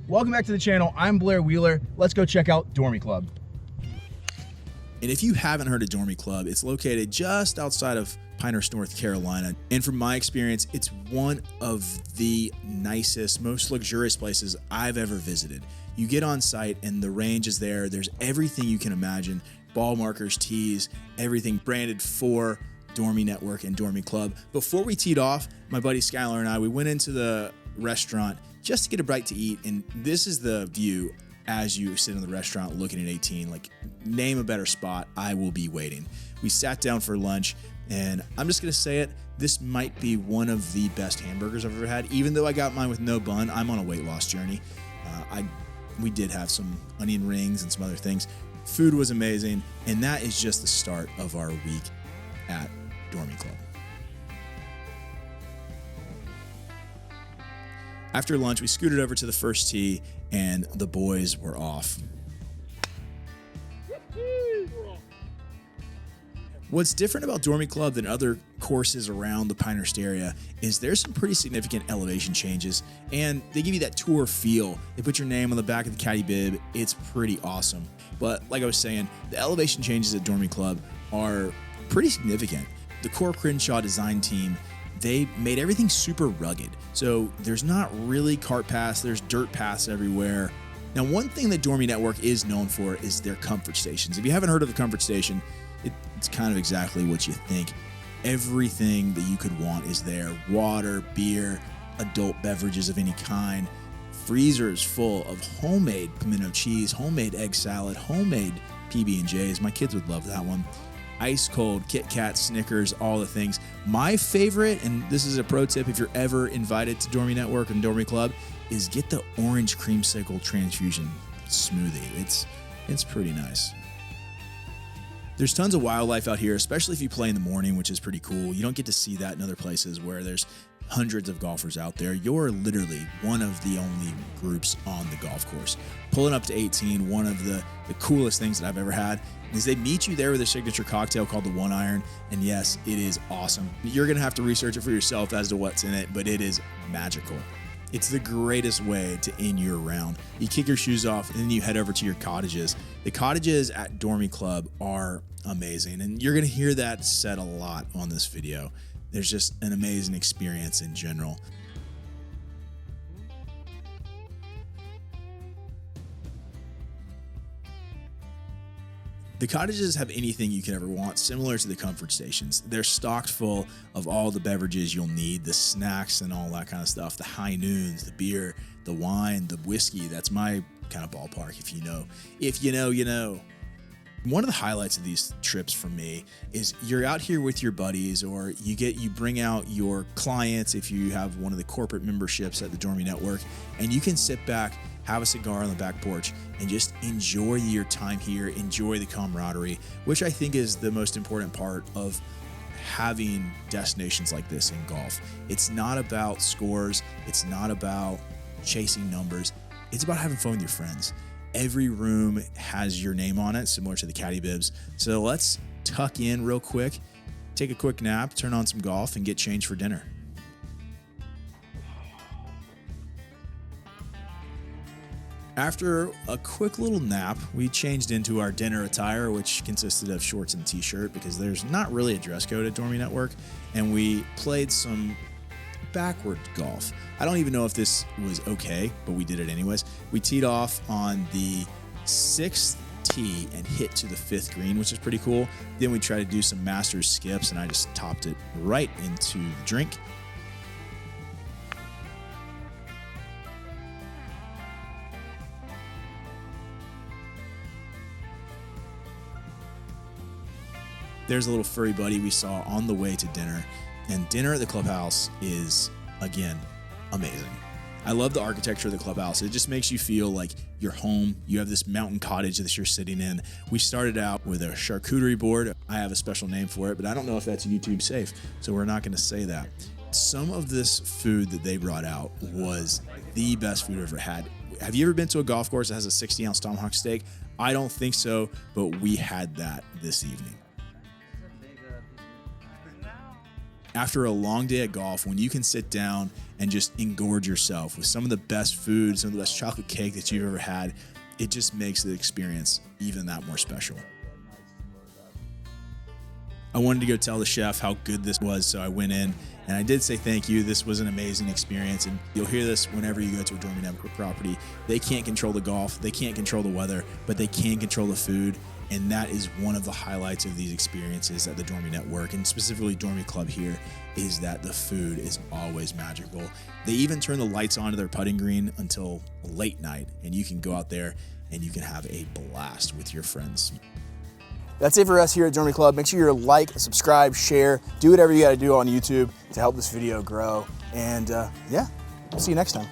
Welcome back to the channel. I'm Blair Wheeler. Let's go check out Dormie Club. And if you haven't heard of Dormie Club, it's located just outside of Pinehurst, North Carolina. And from my experience, it's one of the nicest, most luxurious places I've ever visited. You get on site and the range is there. There's everything you can imagine. Ball markers, tees, everything branded for Dormie Network and Dormie Club. Before we teed off, my buddy Skylar and I, we went into the restaurant just to get a bite to eat. And this is the view as you sit in the restaurant looking at 18. Like, name a better spot, I will be waiting. We sat down for lunch, and I'm just gonna say it, this might be one of the best hamburgers I've ever had. Even though I got mine with no bun, I'm on a weight loss journey. We did have some onion rings and some other things. Food was amazing, and that is just the start of our week at Dormie Club. After lunch, we scooted over to the first tee, and the boys were off. What's different about Dormie Club than other courses around the Pinehurst area is there's some pretty significant elevation changes, and they give you that tour feel. They put your name on the back of the caddy bib. It's pretty awesome. But like I was saying, the elevation changes at Dormie Club are pretty significant. The Core Crenshaw design team, they made everything super rugged. So there's not really cart paths, there's dirt paths everywhere. Now, one thing that Dormie Network is known for is their comfort stations. If you haven't heard of the comfort station, it's kind of exactly what you think. Everything that you could want is there. Water, beer, adult beverages of any kind, freezers full of homemade pimento cheese, homemade egg salad, homemade PB&Js. My kids would love that one. Ice cold Kit Kat, Snickers, all the things. My favorite, and this is a pro tip if you're ever invited to Dormie Network and Dormie Club, is get the orange creamsicle transfusion smoothie. It's pretty nice. There's tons of wildlife out here, especially if you play in the morning, which is pretty cool. You don't get to see that in other places where there's hundreds of golfers out there. You're literally one of the only groups on the golf course. Pulling up to 18, one of the coolest things that I've ever had is they meet you there with a signature cocktail called the One Iron. And yes, it is awesome. You're going to have to research it for yourself as to what's in it, but it is magical. It's the greatest way to end your round. You kick your shoes off and then you head over to your cottages. The cottages at Dormie Club are amazing, and you're going to hear that said a lot on this video. There's just an amazing experience in general. The cottages have anything you could ever want, similar to the comfort stations. They're stocked full of all the beverages you'll need, the snacks and all that kind of stuff, the high noons, the beer, the wine, the whiskey. That's my kind of ballpark, if you know. If you know, you know. One of the highlights of these trips for me is you're out here with your buddies, or you bring out your clients if you have one of the corporate memberships at the Dormie Network, and you can sit back, have a cigar on the back porch, and just enjoy your time here, enjoy the camaraderie, which I think is the most important part of having destinations like this in golf. It's not about scores. It's not about chasing numbers. It's about having fun with your friends. Every room has your name on it, similar to the caddy bibs. So let's tuck in real quick, take a quick nap, turn on some golf, and get changed for dinner. After a quick little nap, we changed into our dinner attire, which consisted of shorts and t-shirt because there's not really a dress code at Dormie Network, and we played some backward golf. I don't even know if this was okay, but we did it anyways. We teed off on the 6th tee and hit to the 5th green, which is pretty cool. Then we tried to do some Masters skips, and I just topped it right into the drink. There's a little furry buddy we saw on the way to dinner. And dinner at the clubhouse is, again, amazing. I love the architecture of the clubhouse. It just makes you feel like you're home. You have this mountain cottage that you're sitting in. We started out with a charcuterie board. I have a special name for it, but I don't know if that's YouTube safe, so we're not going to say that. Some of this food that they brought out was the best food I've ever had. Have you ever been to a golf course that has a 60-ounce tomahawk steak? I don't think so, but we had that this evening. After a long day at golf, when you can sit down and just engorge yourself with some of the best food, some of the best chocolate cake that you've ever had, it just makes the experience even that more special. I wanted to go tell the chef how good this was, so I went in and I did say thank you. This was an amazing experience, and you'll hear this whenever you go to a Dormie Network property. They can't control the golf, they can't control the weather, but they can control the food, and that is one of the highlights of these experiences at the Dormie Network, and specifically Dormie Club here, is that the food is always magical. They even turn the lights on to their putting green until late night, and you can go out there and you can have a blast with your friends. That's it for us here at Dormie Club. Make sure you like, subscribe, share, do whatever you got to do on YouTube to help this video grow. And yeah, see you next time.